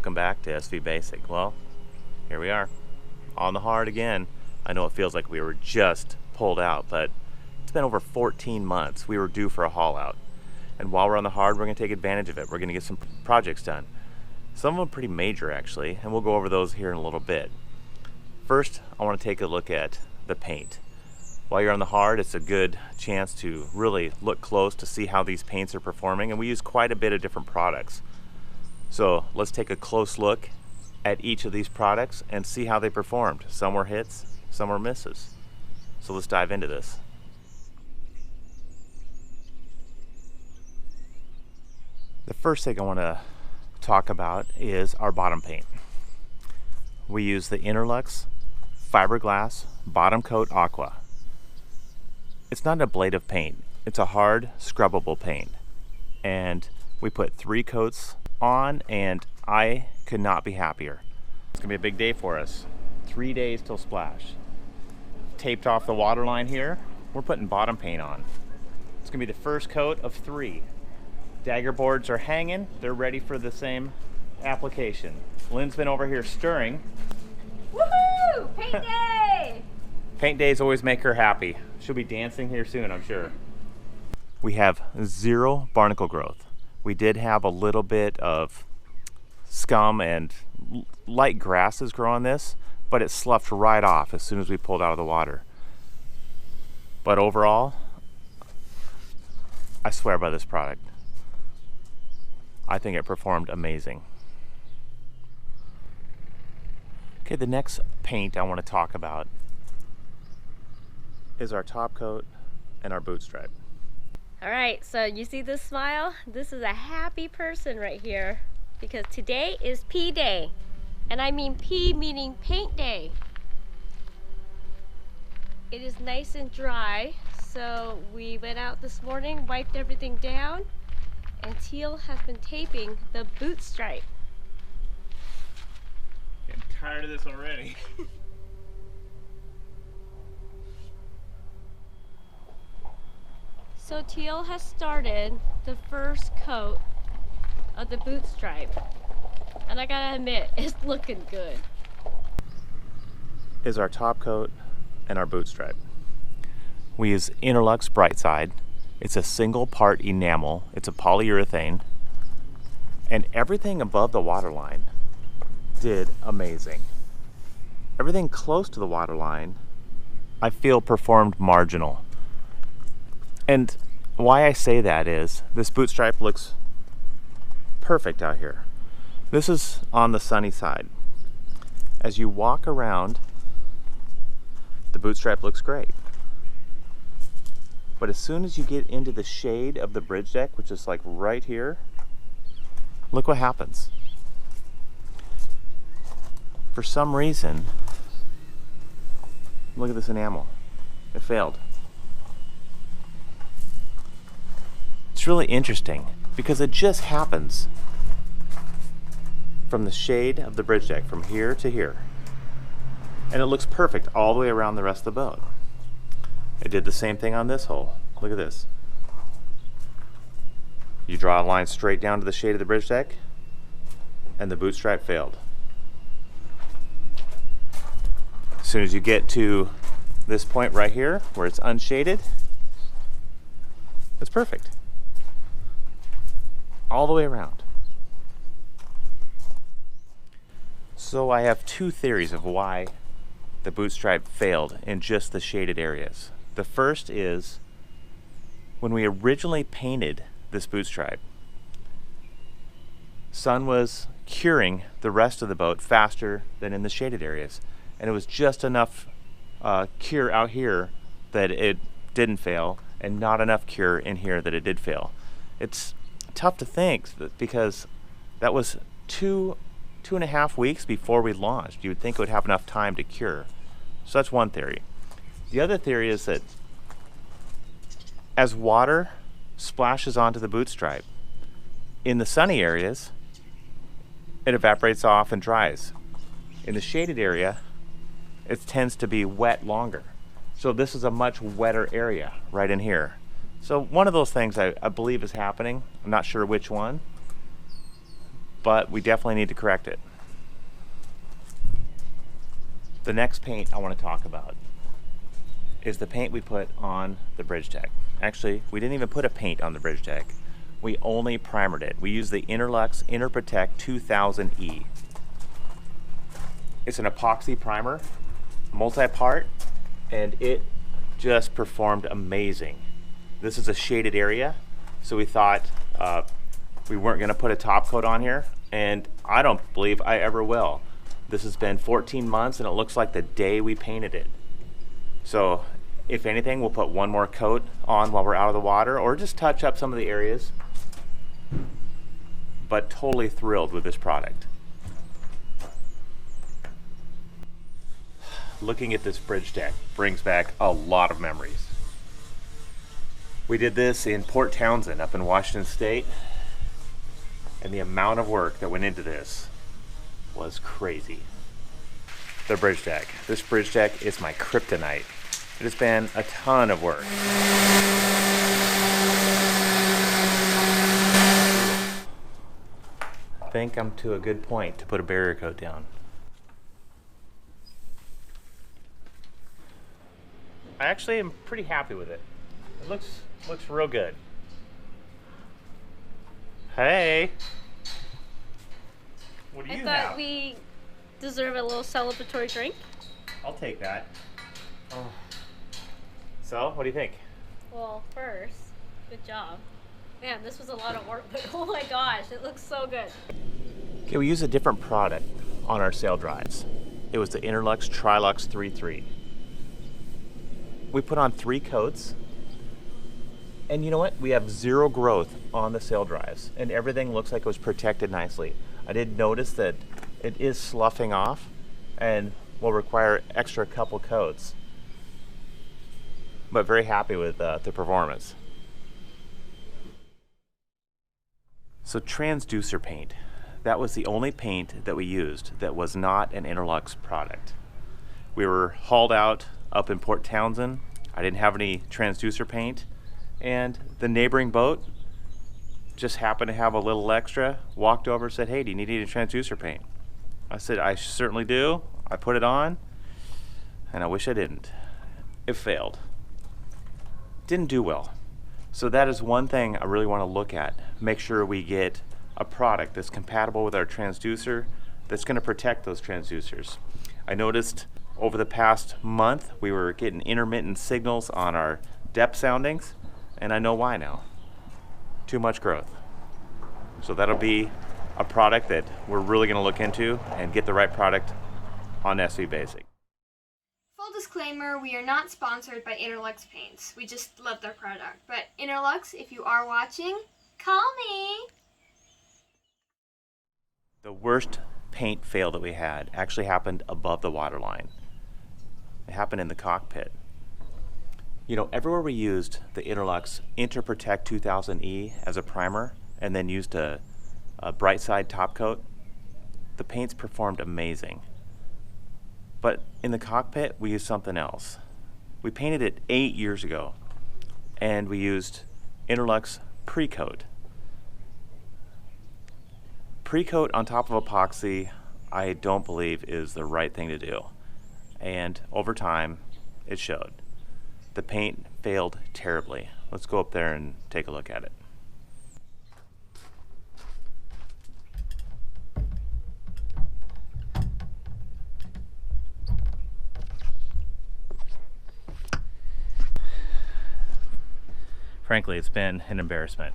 welcome back to SV Basic. Well, here we are, on the hard again. I know it feels like we were just pulled out, but it's been over 14 months. We were due for a haul out. And while we're on the hard, we're gonna take advantage of it. We're gonna get some projects done. Some of them pretty major actually, and we'll go over those here in a little bit. First, I wanna take a look at the paint. While you're on the hard, it's a good chance to really look close to see how these paints are performing, and we use quite a bit of different products. So let's take a close look at each of these products and see how they performed. Some were hits, some were misses. So let's dive into this. The first thing I want to talk about is our bottom paint. We use the Interlux Fiberglass Bottom Coat Aqua. It's not an ablative paint, it's a hard scrubbable paint. And we put 3 coats on and I could not be happier. It's gonna be a big day for us. 3 days till splash. Taped off the water line here, we're putting bottom paint on. It's gonna be the first coat of 3. Dagger boards are hanging, they're ready for the same application. Lynn's been over here stirring. Woohoo! Paint day! Paint days always make her happy. She'll be dancing here soon, I'm sure. We have 0 barnacle growth. We did have a little bit of scum and light grasses grow on this, but it sloughed right off as soon as we pulled out of the water. But overall, I swear by this product. I think it performed amazing. Okay, the next paint I want to talk about is our top coat and our boot stripe. All right, so you see this smile? This is a happy person right here because today is P day. And I mean P meaning paint day. It is nice and dry, so we went out this morning, wiped everything down, and Teal has been taping the boot stripe. Getting tired of this already. So Teal has started the first coat of the boot stripe. And I gotta admit, it's looking good. Is our top coat and our boot stripe. We use Interlux Brightside. It's a single part enamel. It's a polyurethane. And everything above the waterline did amazing. Everything close to the waterline, I feel performed marginal. And why I say that is, this boot stripe looks perfect out here. This is on the sunny side. As you walk around, the boot stripe looks great. But as soon as you get into the shade of the bridge deck, which is like right here, look what happens. For some reason, look at this enamel. It failed. It's really interesting because it just happens from the shade of the bridge deck from here to here. And it looks perfect all the way around the rest of the boat. I did the same thing on this hole. Look at this. You draw a line straight down to the shade of the bridge deck and the boot stripe failed. As soon as you get to this point right here where it's unshaded, it's perfect. All the way around. So I have 2 theories of why the boot stripe failed in just the shaded areas. The first is when we originally painted this boot stripe, sun was curing the rest of the boat faster than in the shaded areas. And it was just enough cure out here that it didn't fail and not enough cure in here that it did fail. It's tough to think because that was 2.5 weeks before we launched. You would think it would have enough time to cure. So that's one theory. The other theory is that as water splashes onto the boot stripe, in the sunny areas, it evaporates off and dries. In the shaded area, it tends to be wet longer. So this is a much wetter area right in here. So one of those things I believe is happening. I'm not sure which one, but we definitely need to correct it. The next paint I want to talk about is the paint we put on the bridge deck. Actually, we didn't even put a paint on the bridge deck. We only primered it. We used the Interlux Interprotect 2000E. It's an epoxy primer, multi-part, and it just performed amazing. This is a shaded area, so we thought we weren't going to put a top coat on here, and I don't believe I ever will. This has been 14 months and it looks like the day we painted it. So if anything, we'll put one more coat on while we're out of the water, or just touch up some of the areas. But totally thrilled with this product. Looking at this bridge deck brings back a lot of memories. We did this in Port Townsend up in Washington State, and the amount of work that went into this was crazy. The bridge deck. This bridge deck is my kryptonite. It has been a ton of work. I think I'm to a good point to put a barrier coat down. I actually am pretty happy with it. It looks real good. Hey! What do you have? I thought we deserve a little celebratory drink. I'll take that. Oh. So, what do you think? Well, first, good job. Man, this was a lot of work, but oh my gosh, it looks so good. Okay, we used a different product on our sail drives. It was the Interlux Trilux 3.3. We put on 3 coats, and you know what? We have 0 growth on the sail drives, and everything looks like it was protected nicely. I did notice that it is sloughing off and will require extra couple coats, but very happy with the performance. So Transducer Paint, that was the only paint that we used that was not an Interlux product. We were hauled out up in Port Townsend. I didn't have any Transducer Paint, and the neighboring boat just happened to have a little extra, walked over and said, hey, do you need any Transducer Paint? I said, I certainly do. I put it on, and I wish I didn't. It failed. Didn't do well. So that is one thing I really want to look at. Make sure we get a product that's compatible with our transducer, that's going to protect those transducers. I noticed over the past month we were getting intermittent signals on our depth soundings, and I know why now. Too much growth. So that'll be a product that we're really going to look into and get the right product on SV Basic. Full disclaimer, we are not sponsored by Interlux Paints. We just love their product. But Interlux, if you are watching, call me! The worst paint fail that we had actually happened above the waterline. It happened in the cockpit. You know, everywhere we used the Interlux Interprotect 2000E as a primer and then used a bright side top coat, the paints performed amazing. But in the cockpit, we used something else. We painted it 8 years ago, and we used Interlux Pre-Coat. Pre-coat on top of epoxy, I don't believe is the right thing to do. And over time, it showed. The paint failed terribly. Let's go up there and take a look at it. Frankly, it's been an embarrassment.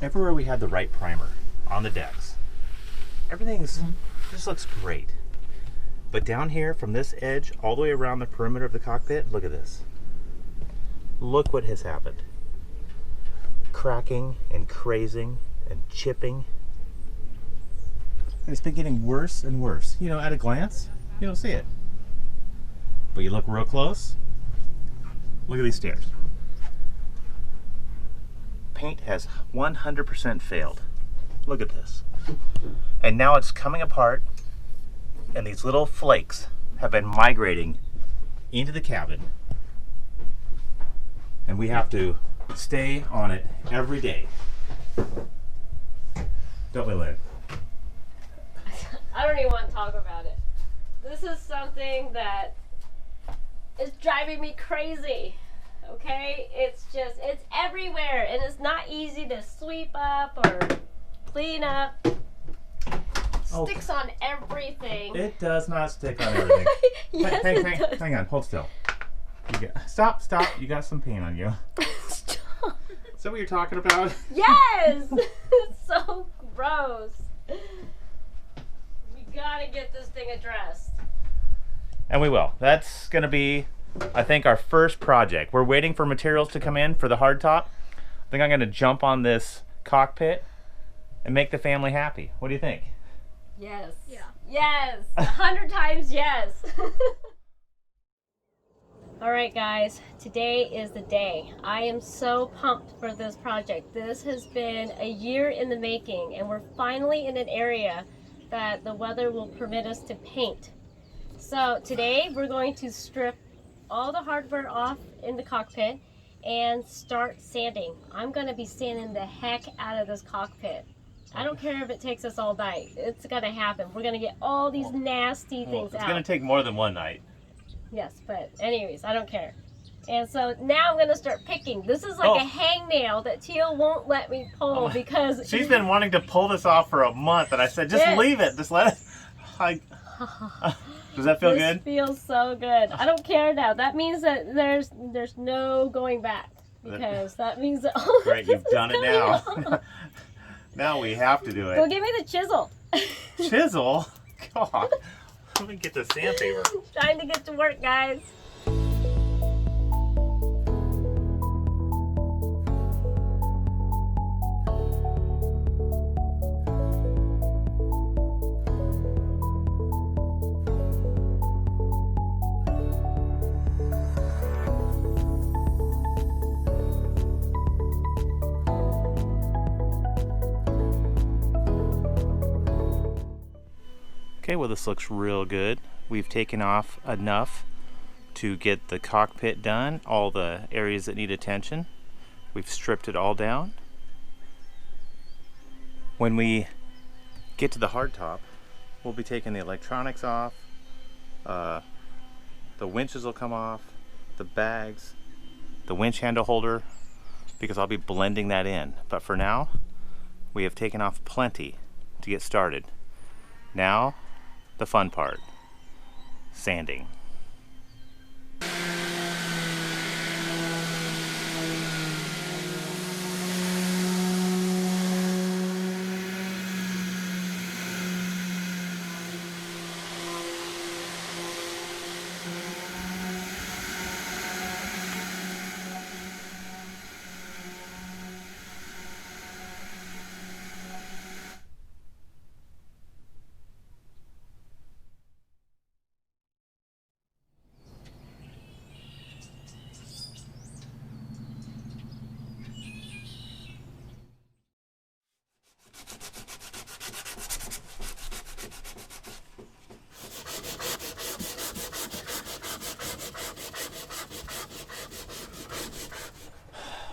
Everywhere we had the right primer on the decks, everything just looks great. But down here, from this edge all the way around the perimeter of the cockpit, look at this. Look what has happened. Cracking and crazing and chipping. And it's been getting worse and worse. You know, at a glance, you don't see it. But you look real close, look at these stairs. Paint has 100% failed. Look at this. And now it's coming apart, and these little flakes have been migrating into the cabin. And we have to stay on it every day. don't we, Lynn? I don't even want to talk about it. This is something that is driving me crazy. Okay? It's everywhere, and it's not easy to sweep up or clean up. Sticks on everything. It does not stick on everything. Yes, it does. Hang on, hold still. Stop. You got some paint on you. Stop. Is that what you're talking about? Yes! It's so gross. We gotta get this thing addressed. And we will. That's going to be, I think, our first project. We're waiting for materials to come in for the hardtop. I think I'm going to jump on this cockpit and make the family happy. What do you think? Yes. Yeah. Yes. 100 times yes. All right, guys. Today is the day. I am so pumped for this project. This has been a year in the making, and we're finally in an area that the weather will permit us to paint. So today we're going to strip all the hardware off in the cockpit and start sanding. I'm going to be sanding the heck out of this cockpit. I don't care if it takes us all night. It's going to happen. We're going to get all these nasty things out. It's going to take more than one night. Yes, but anyways, I don't care. And so now I'm going to start picking. This is like a hangnail that Teal won't let me pull because... She's been wanting to pull this off for a month, and I said, just leave it. Just let it... Does that feel good? This feels so good. I don't care now. That means that there's no going back. Because that means that... Oh, great, you've done it now. Now we have to do it. Go give me the chisel. Chisel? God. Let me get the sandpaper. Trying to get to work, guys. Okay, well, this looks real good. We've taken off enough to get the cockpit done, all the areas that need attention. We've stripped it all down. When we get to the hardtop, we'll be taking the electronics off, the winches will come off, the bags, the winch handle holder, because I'll be blending that in. But for now, we have taken off plenty to get started. Now, the fun part, sanding.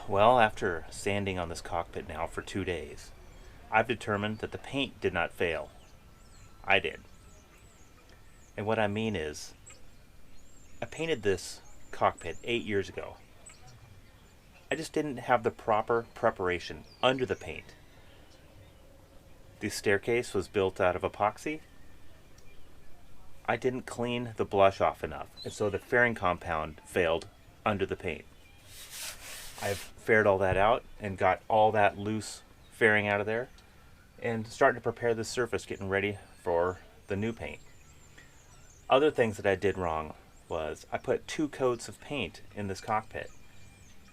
Well, after sanding on this cockpit now for 2 days, I've determined that the paint did not fail. I did. And what I mean is, I painted this cockpit 8 years ago. I just didn't have the proper preparation under the paint. The staircase was built out of epoxy. I didn't clean the blush off enough, and so the fairing compound failed under the paint. I've faired all that out and got all that loose fairing out of there and starting to prepare the surface, getting ready for the new paint. Other things that I did wrong was I put 2 coats of paint in this cockpit.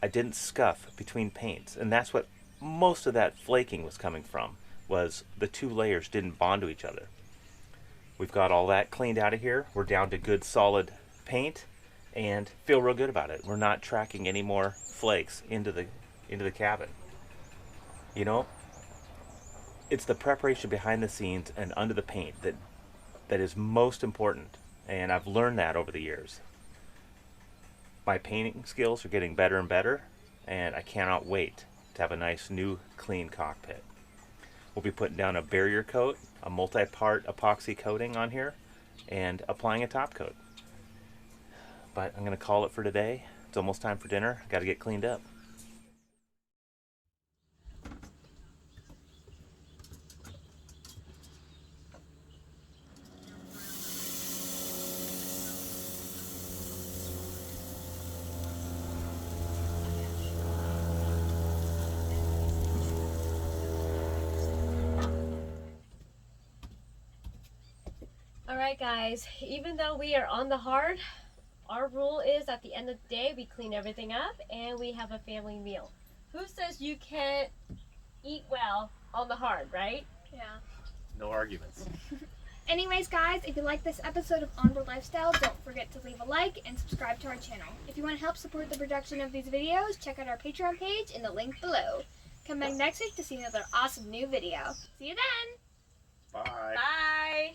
I didn't scuff between paints, and that's what most of that flaking was coming from, was the 2 layers didn't bond to each other. We've got all that cleaned out of here. We're down to good solid paint and feel real good about it. We're not tracking any more flakes into the cabin. You know, it's the preparation behind the scenes and under the paint that is most important, and I've learned that over the years. My painting skills are getting better and better, and I cannot wait to have a nice new clean cockpit. We'll be putting down a barrier coat, a multi-part epoxy coating on here, and applying a top coat. But I'm going to call it for today. It's almost time for dinner. Got to get cleaned up. Alright guys, even though we are on the hard, our rule is at the end of the day we clean everything up and we have a family meal. Who says you can't eat well on the hard, right? Yeah. No arguments. Anyways, guys, if you like this episode of Onboard Lifestyle, don't forget to leave a like and subscribe to our channel. If you want to help support the production of these videos, check out our Patreon page in the link below. Come back next week to see another awesome new video. See you then! Bye. Bye!